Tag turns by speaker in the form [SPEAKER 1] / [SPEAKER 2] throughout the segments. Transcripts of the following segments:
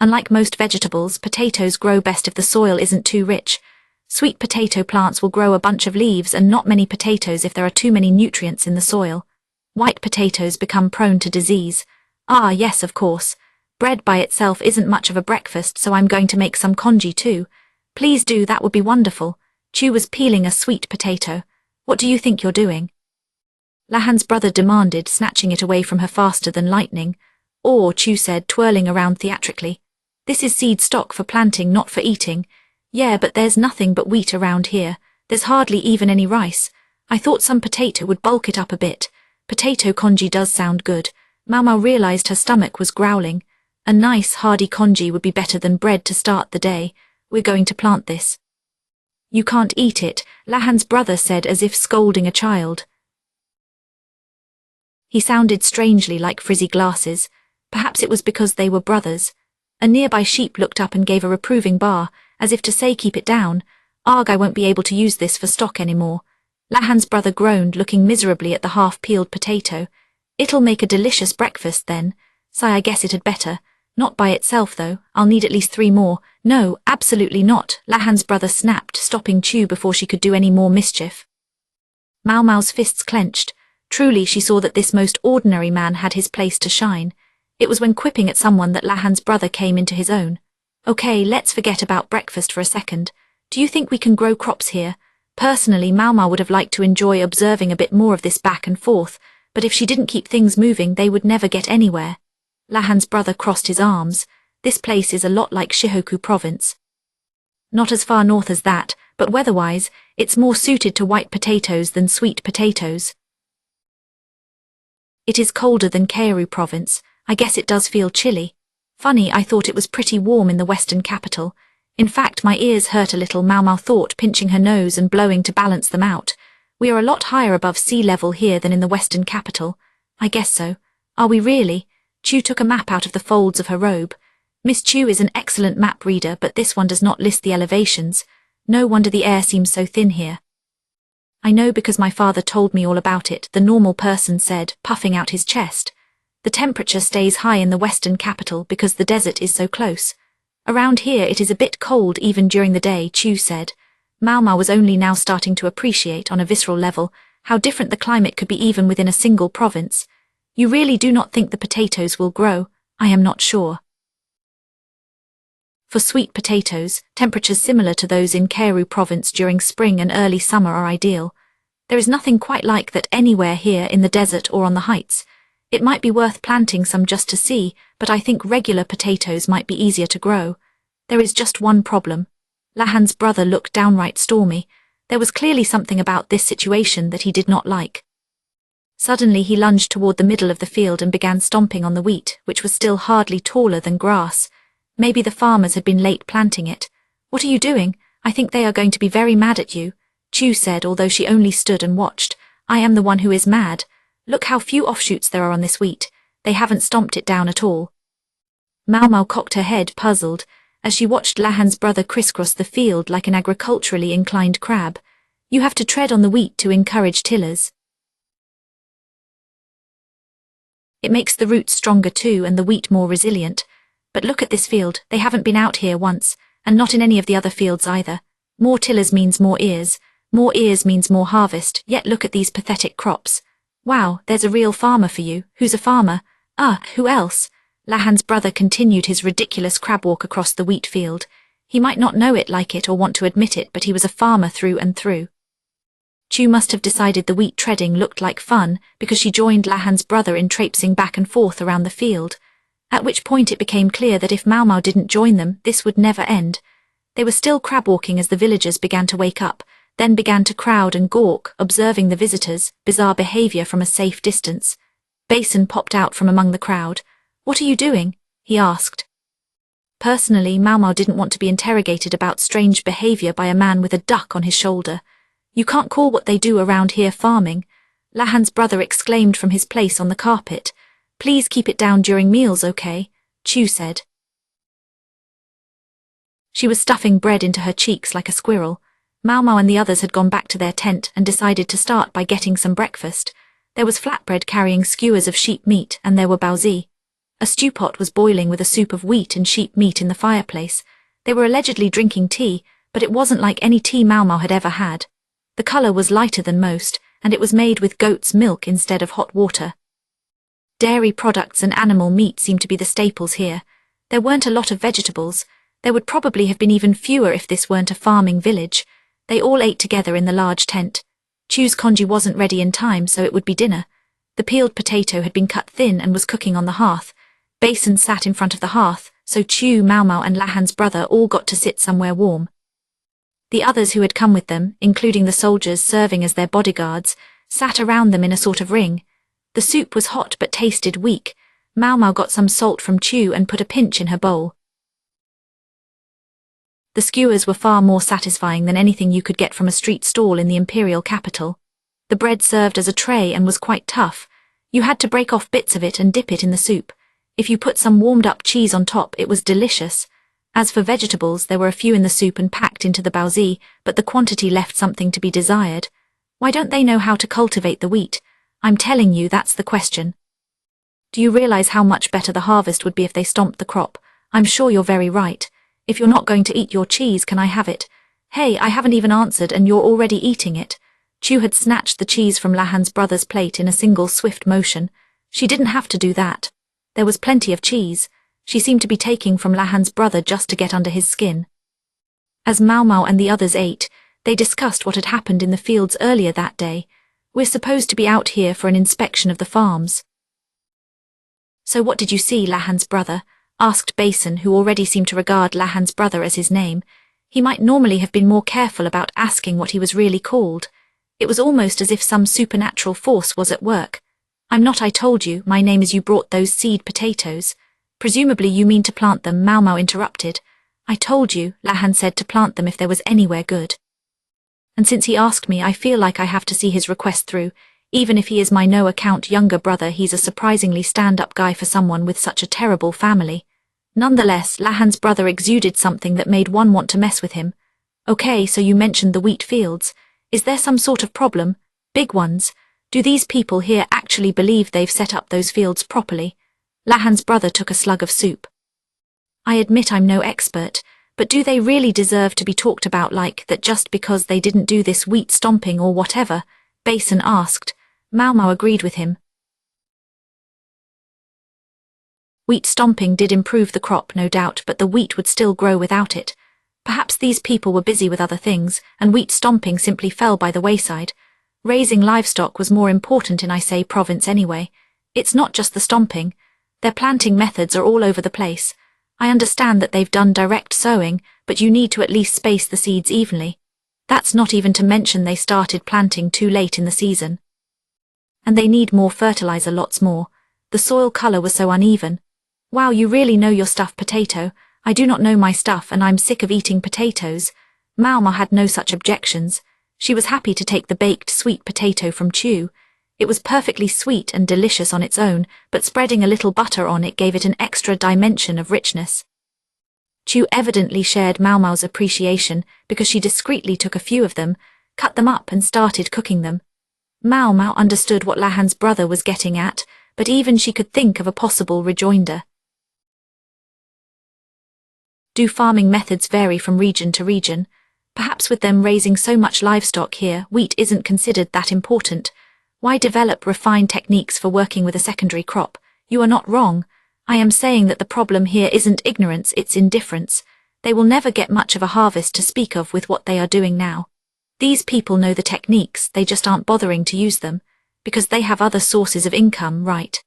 [SPEAKER 1] Unlike most vegetables, potatoes grow best if the soil isn't too rich. Sweet potato plants will grow a bunch of leaves and not many potatoes if there are too many nutrients in the soil. White potatoes become prone to disease. Ah, yes, of course. Bread by itself isn't much of a breakfast, so I'm going to make some congee too. Please do, that would be wonderful. Chu was peeling a sweet potato. What do you think you're doing? Lahan's brother demanded, snatching it away from her faster than lightning. Or, Chu said, twirling around theatrically. This is seed stock for planting, not for eating. Yeah, but there's nothing but wheat around here. There's hardly even any rice. I thought some potato would bulk it up a bit. Potato congee does sound good. Maomao realized her stomach was growling. A nice, hearty congee would be better than bread to start the day. We're going to plant this. You can't eat it, Lahan's brother said as if scolding a child. He sounded strangely like frizzy glasses. Perhaps it was because they were brothers. A nearby sheep looked up and gave a reproving bar, as if to say keep it down. Arg, I won't be able to use this for stock anymore. Lahan's brother groaned, looking miserably at the half-peeled potato. It'll make a delicious breakfast then. Sigh, I guess it had better. Not by itself though, I'll need at least 3 more. No, absolutely not, Lahan's brother snapped, stopping Chu before she could do any more mischief. Maomao's fists clenched. Truly she saw that this most ordinary man had his place to shine. It was when quipping at someone that Lahan's brother came into his own. Okay, let's forget about breakfast for a second. Do you think we can grow crops here? Personally, Maomao would have liked to enjoy observing a bit more of this back and forth, but if she didn't keep things moving they would never get anywhere. Lahan's brother crossed his arms. This place is a lot like Shihoku province. Not as far north as that, but weather-wise, it's more suited to white potatoes than sweet potatoes. It is colder than Kaoru province. I guess it does feel chilly. Funny, I thought it was pretty warm in the western capital. In fact, my ears hurt a little, Maomao thought, pinching her nose and blowing to balance them out. We are a lot higher above sea level here than in the western capital. I guess so. Are we really? Chu took a map out of the folds of her robe. Miss Chu is an excellent map reader, but this one does not list the elevations. No wonder the air seems so thin here. I know because my father told me all about it, the normal person said, puffing out his chest. The temperature stays high in the western capital because the desert is so close. Around here it is a bit cold even during the day, Chu said. Maomao was only now starting to appreciate on a visceral level how different the climate could be even within a single province. You really do not think the potatoes will grow? I am not sure. For sweet potatoes, temperatures similar to those in Kaoru province during spring and early summer are ideal. There is nothing quite like that anywhere here in the desert or on the heights. It might be worth planting some just to see, but I think regular potatoes might be easier to grow. There is just one problem. Lahan's brother looked downright stormy. There was clearly something about this situation that he did not like. Suddenly he lunged toward the middle of the field and began stomping on the wheat, which was still hardly taller than grass. Maybe the farmers had been late planting it. What are you doing? I think they are going to be very mad at you, Chu said, although she only stood and watched. I am the one who is mad. Look how few offshoots there are on this wheat. They haven't stomped it down at all. Maomao cocked her head, puzzled, as she watched Lahan's brother crisscross the field like an agriculturally inclined crab. You have to tread on the wheat to encourage tillers. It makes the roots stronger too and the wheat more resilient. But look at this field, they haven't been out here once, and not in any of the other fields either. More tillers means more ears means more harvest, yet look at these pathetic crops. Wow, there's a real farmer for you. Who's a farmer? Who else? Lahan's brother continued his ridiculous crab walk across the wheat field. He might not know it like it or want to admit it, but he was a farmer through and through. Chu must have decided the wheat treading looked like fun because she joined Lahan's brother in traipsing back and forth around the field. At which point it became clear that if Maomao didn't join them, this would never end. They were still crab walking as the villagers began to wake up, then began to crowd and gawk, observing the visitors' bizarre behavior from a safe distance. Basin popped out from among the crowd. What are you doing? He asked. Personally, Maomao didn't want to be interrogated about strange behavior by a man with a duck on his shoulder. You can't call what they do around here farming, Lahan's brother exclaimed from his place on the carpet. Please keep it down during meals, okay? Chu said. She was stuffing bread into her cheeks like a squirrel. Maomao and the others had gone back to their tent and decided to start by getting some breakfast. There was flatbread carrying skewers of sheep meat, and there were baozi. A stew pot was boiling with a soup of wheat and sheep meat in the fireplace. They were allegedly drinking tea, but it wasn't like any tea Maomao had ever had. The color was lighter than most, and it was made with goat's milk instead of hot water. Dairy products and animal meat seemed to be the staples here. There weren't a lot of vegetables. There would probably have been even fewer if this weren't a farming village. They all ate together in the large tent. Chu's congee wasn't ready in time, so it would be dinner. The peeled potato had been cut thin and was cooking on the hearth. Basin sat in front of the hearth, so Chu, Maomao and Lahan's brother all got to sit somewhere warm. The others who had come with them, including the soldiers serving as their bodyguards, sat around them in a sort of ring. The soup was hot but tasted weak. Maomao got some salt from Chu and put a pinch in her bowl. The skewers were far more satisfying than anything you could get from a street stall in the imperial capital. The bread served as a tray and was quite tough. You had to break off bits of it and dip it in the soup. If you put some warmed-up cheese on top, it was delicious. As for vegetables, there were a few in the soup and packed into the baozi, but the quantity left something to be desired. Why don't they know how to cultivate the wheat? I'm telling you, that's the question. Do you realize how much better the harvest would be if they stomped the crop? I'm sure you're very right. If you're not going to eat your cheese, can I have it? Hey, I haven't even answered and you're already eating it. Chu had snatched the cheese from Lahan's brother's plate in a single swift motion. She didn't have to do that. There was plenty of cheese. She seemed to be taking from Lahan's brother just to get under his skin. As Maomao and the others ate, they discussed what had happened in the fields earlier that day. We're supposed to be out here for an inspection of the farms. So what did you see, Lahan's brother? Asked Basin, who already seemed to regard Lahan's brother as his name. He might normally have been more careful about asking what he was really called. It was almost as if some supernatural force was at work. I'm not, I told you, my name is. You brought those seed potatoes. Presumably you mean to plant them, Maomao interrupted. I told you, Lahan said, to plant them if there was anywhere good. And since he asked me, I feel like I have to see his request through. Even if he is my no-account younger brother, he's a surprisingly stand-up guy for someone with such a terrible family. Nonetheless, Lahan's brother exuded something that made one want to mess with him. Okay, so you mentioned the wheat fields. Is there some sort of problem? Big ones? Do these people here actually believe they've set up those fields properly? Lahan's brother took a slug of soup. I admit I'm no expert, but do they really deserve to be talked about like that just because they didn't do this wheat stomping or whatever? Basin asked. Maomao agreed with him. Wheat stomping did improve the crop, no doubt, but the wheat would still grow without it. Perhaps these people were busy with other things, and wheat stomping simply fell by the wayside. Raising livestock was more important in Isei province anyway. It's not just the stomping. Their planting methods are all over the place. I understand that they've done direct sowing, but you need to at least space the seeds evenly. That's not even to mention they started planting too late in the season. And they need more fertilizer, lots more. The soil color was so uneven. Wow, you really know your stuff, potato. I do not know my stuff and I'm sick of eating potatoes. Maomao had no such objections. She was happy to take the baked sweet potato from Chu. It was perfectly sweet and delicious on its own, but spreading a little butter on it gave it an extra dimension of richness. Chu evidently shared Maomao's appreciation because she discreetly took a few of them, cut them up and started cooking them. Maomao understood what Lahan's brother was getting at, but even she could think of a possible rejoinder. Do farming methods vary from region to region? Perhaps with them raising so much livestock here, wheat isn't considered that important. Why develop refined techniques for working with a secondary crop? You are not wrong. I am saying that the problem here isn't ignorance, it's indifference. They will never get much of a harvest to speak of with what they are doing now. These people know the techniques, they just aren't bothering to use them, because they have other sources of income, right?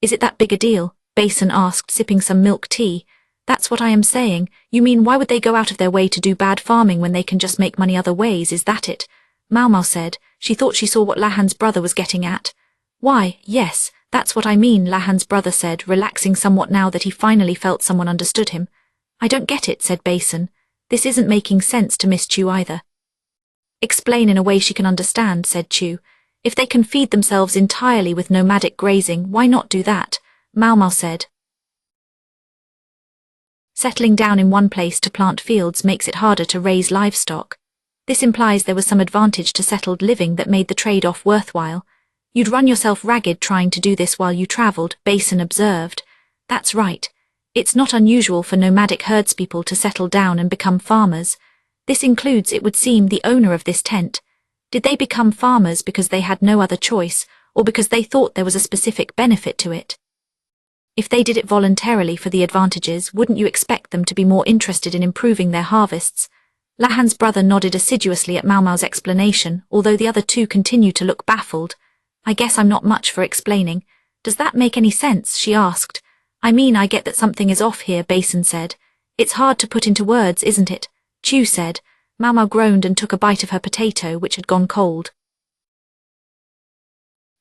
[SPEAKER 1] Is it that big a deal? Basin asked, sipping some milk tea. That's what I am saying. You mean why would they go out of their way to do bad farming when they can just make money other ways, is that it? Maomao said. She thought she saw what Lahan's brother was getting at. Why, yes, that's what I mean, Lahan's brother said, relaxing somewhat now that he finally felt someone understood him. I don't get it, said Basin. This isn't making sense to Miss Chu either. Explain in a way she can understand, said Chu. If they can feed themselves entirely with nomadic grazing, why not do that? Maomao said. Settling down in one place to plant fields makes it harder to raise livestock. This implies there was some advantage to settled living that made the trade-off worthwhile. You'd run yourself ragged trying to do this while you travelled, Basin observed. That's right. It's not unusual for nomadic herdspeople to settle down and become farmers. This includes, it would seem, the owner of this tent. Did they become farmers because they had no other choice, or because they thought there was a specific benefit to it? If they did it voluntarily for the advantages, wouldn't you expect them to be more interested in improving their harvests? Lahan's brother nodded assiduously at Maomao's explanation, although the other two continued to look baffled. I guess I'm not much for explaining. Does that make any sense? She asked. I mean, I get that something is off here, Basin said. It's hard to put into words, isn't it? Chu said. Maomao groaned and took a bite of her potato, which had gone cold.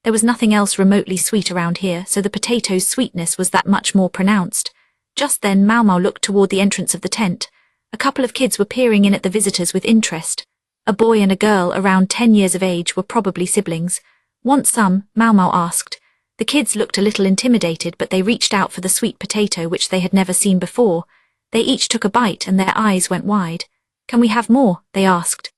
[SPEAKER 1] There was nothing else remotely sweet around here, so the potato's sweetness was that much more pronounced. Just then Maomao looked toward the entrance of the tent. A couple of kids were peering in at the visitors with interest. A boy and a girl around 10 years of age were probably siblings. Want some? Maomao asked. The kids looked a little intimidated, but they reached out for the sweet potato which they had never seen before. They each took a bite and their eyes went wide. Can we have more? They asked.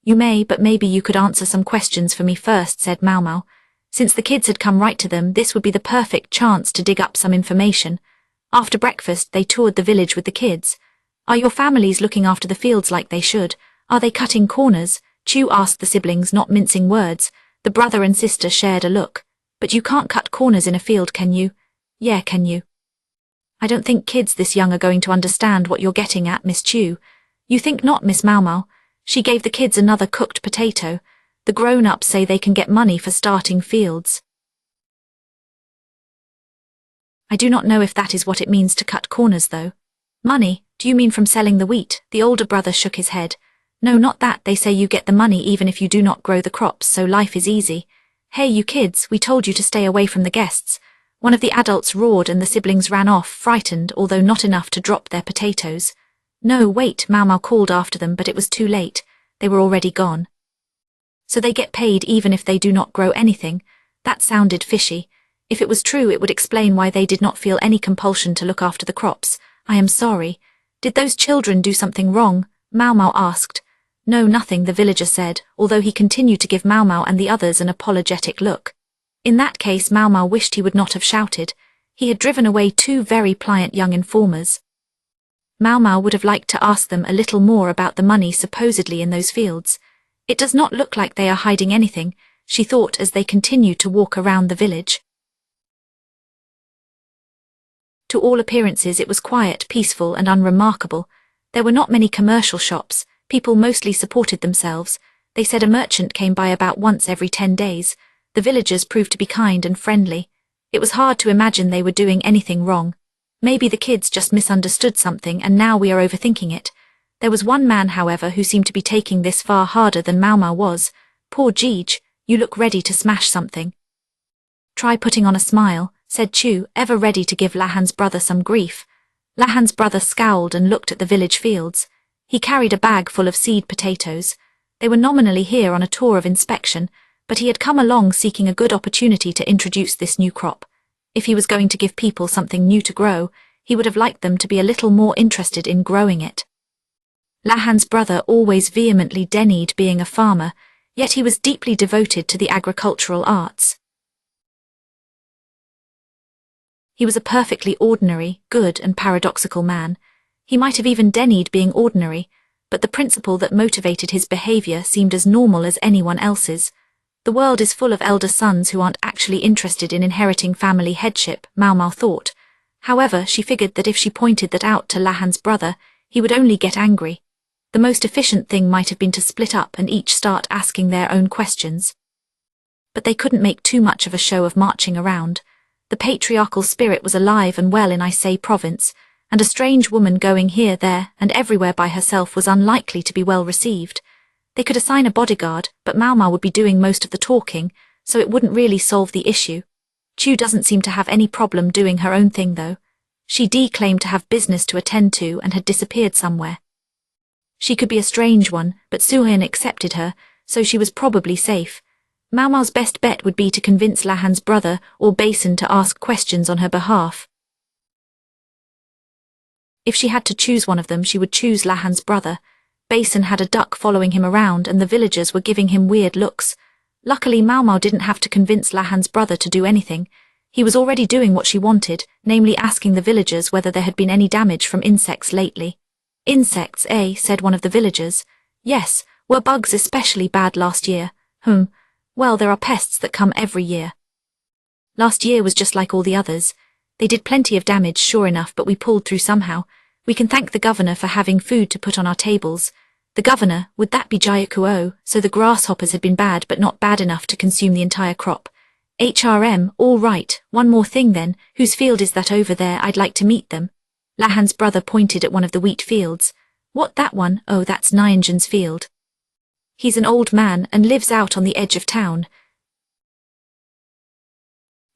[SPEAKER 1] You may, but maybe you could answer some questions for me first, said Maomao. Since the kids had come right to them, this would be the perfect chance to dig up some information. After breakfast, they toured the village with the kids. Are your families looking after the fields like they should? Are they cutting corners? Chu asked the siblings, not mincing words. The brother and sister shared a look. But you can't cut corners in a field, can you? Yeah, can you? I don't think kids this young are going to understand what you're getting at, Miss Chu. You think not, Miss Maomao? She gave the kids another cooked potato. The grown-ups say they can get money for starting fields. I do not know if that is what it means to cut corners, though. Money? Do you mean from selling the wheat? The older brother shook his head. No, not that. They say you get the money even if you do not grow the crops, so life is easy. Hey, you kids, we told you to stay away from the guests. One of the adults roared and the siblings ran off, frightened, although not enough to drop their potatoes. No, wait, Maomao called after them, but it was too late. They were already gone. So they get paid even if they do not grow anything? That sounded fishy. If it was true, it would explain why they did not feel any compulsion to look after the crops. I am sorry. Did those children do something wrong? Maomao asked. No, nothing, the villager said, although he continued to give Maomao and the others an apologetic look. In that case, Maomao wished he would not have shouted. He had driven away two very pliant young informers. Maomao would have liked to ask them a little more about the money supposedly in those fields. It does not look like they are hiding anything, she thought as they continued to walk around the village. To all appearances it was quiet, peaceful and unremarkable. There were not many commercial shops. People mostly supported themselves. They said a merchant came by about once every 10 days. The villagers proved to be kind and friendly. It was hard to imagine they were doing anything wrong. Maybe the kids just misunderstood something and now we are overthinking it. There was one man, however, who seemed to be taking this far harder than Maomao was. Poor Jeej, you look ready to smash something. Try putting on a smile, said Chu, ever ready to give Lahan's brother some grief. Lahan's brother scowled and looked at the village fields. He carried a bag full of seed potatoes. They were nominally here on a tour of inspection, but he had come along seeking a good opportunity to introduce this new crop. If he was going to give people something new to grow, he would have liked them to be a little more interested in growing it. Lahan's brother always vehemently denied being a farmer, yet he was deeply devoted to the agricultural arts. He was a perfectly ordinary, good and paradoxical man. He might have even denied being ordinary, but the principle that motivated his behavior seemed as normal as anyone else's. The world is full of elder sons who aren't actually interested in inheriting family headship, Maomao thought. However, she figured that if she pointed that out to Lahan's brother, he would only get angry. The most efficient thing might have been to split up and each start asking their own questions. But they couldn't make too much of a show of marching around. The patriarchal spirit was alive and well in Isay province, and a strange woman going here, there, and everywhere by herself was unlikely to be well received. They could assign a bodyguard, but Maomao would be doing most of the talking, so it wouldn't really solve the issue. Chu doesn't seem to have any problem doing her own thing, though. She claimed to have business to attend to and had disappeared somewhere. She could be a strange one, but Suhin accepted her, so she was probably safe. Maomao's best bet would be to convince Lahan's brother or Basin to ask questions on her behalf. If she had to choose one of them, she would choose Lahan's brother. Basin had a duck following him around and the villagers were giving him weird looks. Luckily, Maomao didn't have to convince Lahan's brother to do anything. He was already doing what she wanted, namely asking the villagers whether there had been any damage from insects lately. Insects, eh? Said one of the villagers. Yes, were bugs especially bad last year? Well, there are pests that come every year. Last year was just like all the others. They did plenty of damage, sure enough, but we pulled through somehow. We can thank the governor for having food to put on our tables. The governor, would that be Jayakuo? So the grasshoppers had been bad but not bad enough to consume the entire crop. HRM, all right, one more thing then, whose field is that over there? I'd like to meet them. Lahan's brother pointed at one of the wheat fields. What, that one? Oh, that's Nyanjan's field. He's an old man and lives out on the edge of town.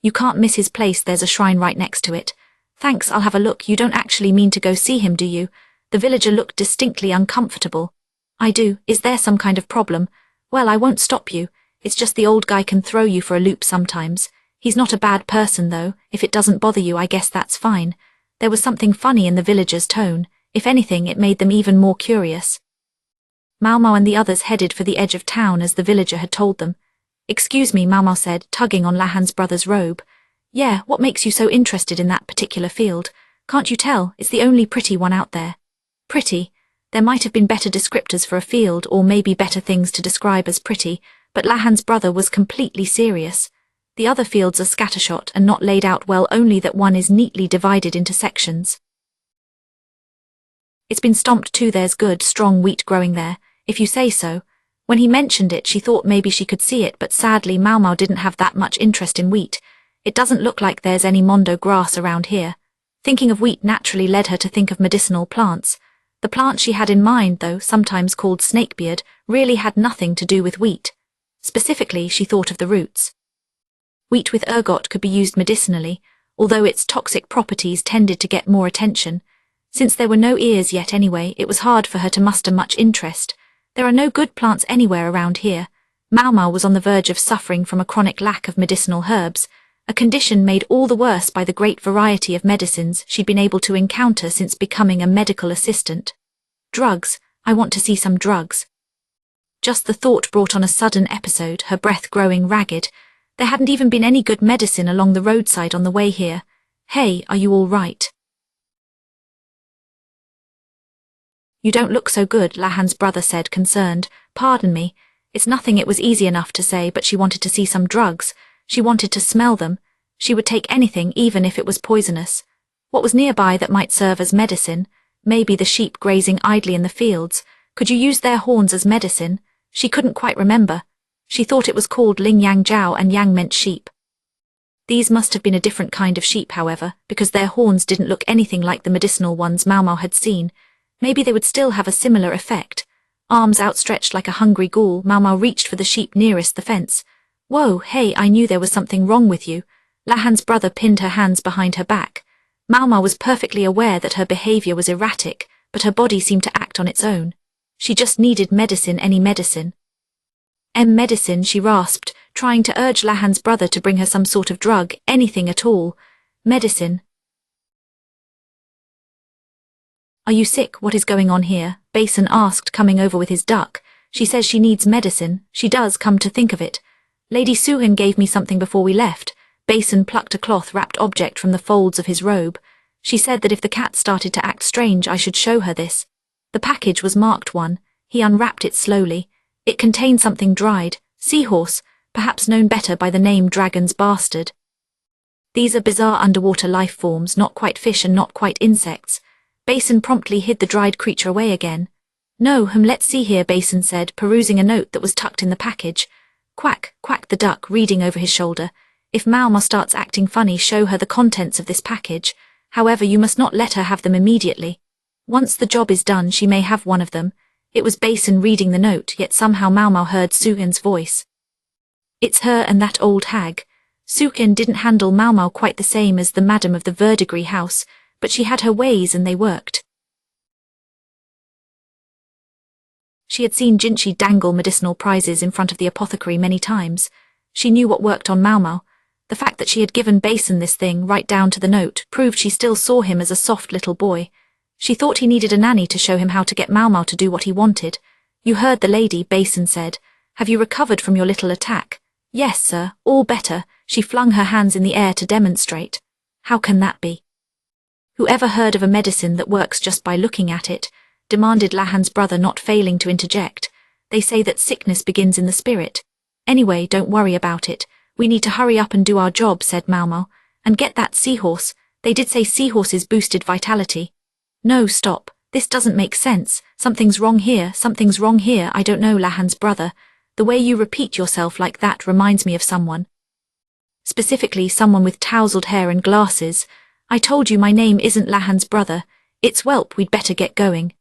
[SPEAKER 1] You can't miss his place, there's a shrine right next to it. Thanks, I'll have a look. You don't actually mean to go see him, do you? The villager looked distinctly uncomfortable. I do. Is there some kind of problem? Well, I won't stop you. It's just the old guy can throw you for a loop sometimes. He's not a bad person though. If it doesn't bother you, I guess that's fine. There was something funny in the villager's tone. If anything, it made them even more curious. Maomao and the others headed for the edge of town as the villager had told them. Excuse me, Maomao said, tugging on Lahan's brother's robe. Yeah, what makes you so interested in that particular field? Can't you tell? It's the only pretty one out there. Pretty? There might have been better descriptors for a field, or maybe better things to describe as pretty, but Lahan's brother was completely serious. The other fields are scattershot and not laid out well, only that one is neatly divided into sections. It's been stomped too. There's good, strong wheat growing there, if you say so. When he mentioned it, she thought maybe she could see it, but sadly Maomao didn't have that much interest in wheat. It doesn't look like there's any mondo grass around here. Thinking of wheat naturally led her to think of medicinal plants. The plant she had in mind, though sometimes called snakebeard, really had nothing to do with wheat. Specifically, she thought of the roots. Wheat with ergot could be used medicinally, although its toxic properties tended to get more attention. Since there were no ears yet anyway, it was hard for her to muster much interest. There are no good plants anywhere around here. Maomao was on the verge of suffering from a chronic lack of medicinal herbs, a condition made all the worse by the great variety of medicines she'd been able to encounter since becoming a medical assistant. Drugs. I want to see some drugs. Just the thought brought on a sudden episode, her breath growing ragged. There hadn't even been any good medicine along the roadside on the way here. Hey, are you all right? You don't look so good, Lahan's brother said, concerned. Pardon me. It's nothing. It was easy enough to say, but she wanted to see some drugs. She wanted to smell them. She would take anything, even if it was poisonous. What was nearby that might serve as medicine? Maybe the sheep grazing idly in the fields. Could you use their horns as medicine? She couldn't quite remember. She thought it was called Ling Yang Jiao, and Yang meant sheep. These must have been a different kind of sheep, however, because their horns didn't look anything like the medicinal ones Maomao had seen. Maybe they would still have a similar effect. Arms outstretched like a hungry ghoul, Maomao reached for the sheep nearest the fence. Whoa, hey, I knew there was something wrong with you. Lahan's brother pinned her hands behind her back. Maomao was perfectly aware that her behavior was erratic, but her body seemed to act on its own. She just needed medicine, any medicine. Medicine, she rasped, trying to urge Lahan's brother to bring her some sort of drug, anything at all. Medicine. Are you sick? What is going on here? Basin asked, coming over with his duck. She says she needs medicine. She does, come to think of it. Lady Suhan gave me something before we left. Basin plucked a cloth-wrapped object from the folds of his robe. She said that if the cat started to act strange, I should show her this. The package was marked 1. He unwrapped it slowly. It contained something dried, seahorse, perhaps known better by the name dragon's bastard. These are bizarre underwater life forms, not quite fish and not quite insects. Basin promptly hid the dried creature away again. No, let's see here, Basin said, perusing a note that was tucked in the package. Quack, quacked the duck, reading over his shoulder. If Maomao starts acting funny, show her the contents of this package. However, you must not let her have them immediately. Once the job is done, she may have one of them. It was Basin reading the note, yet somehow Maomao heard Suhan's voice. It's her and that old hag. Suhan didn't handle Maomao quite the same as the madam of the verdigris house, but she had her ways and they worked. She had seen Jinchi dangle medicinal prizes in front of the apothecary many times. She knew what worked on Maomao. The fact that she had given Basin this thing right down to the note proved she still saw him as a soft little boy. She thought he needed a nanny to show him how to get Maomao to do what he wanted. You heard the lady, Basin said. Have you recovered from your little attack? Yes, sir, all better. She flung her hands in the air to demonstrate. How can that be? Whoever heard of a medicine that works just by looking at it? Demanded Lahan's brother, not failing to interject. They say that sickness begins in the spirit. Anyway, don't worry about it. We need to hurry up and do our job, said Maomao. And get that seahorse. They did say seahorses boosted vitality. No, stop. This doesn't make sense. Something's wrong here, something's wrong here. I don't know, Lahan's brother. The way you repeat yourself like that reminds me of someone. Specifically, someone with tousled hair and glasses. I told you my name isn't Lahan's brother. It's Whelp, we'd better get going.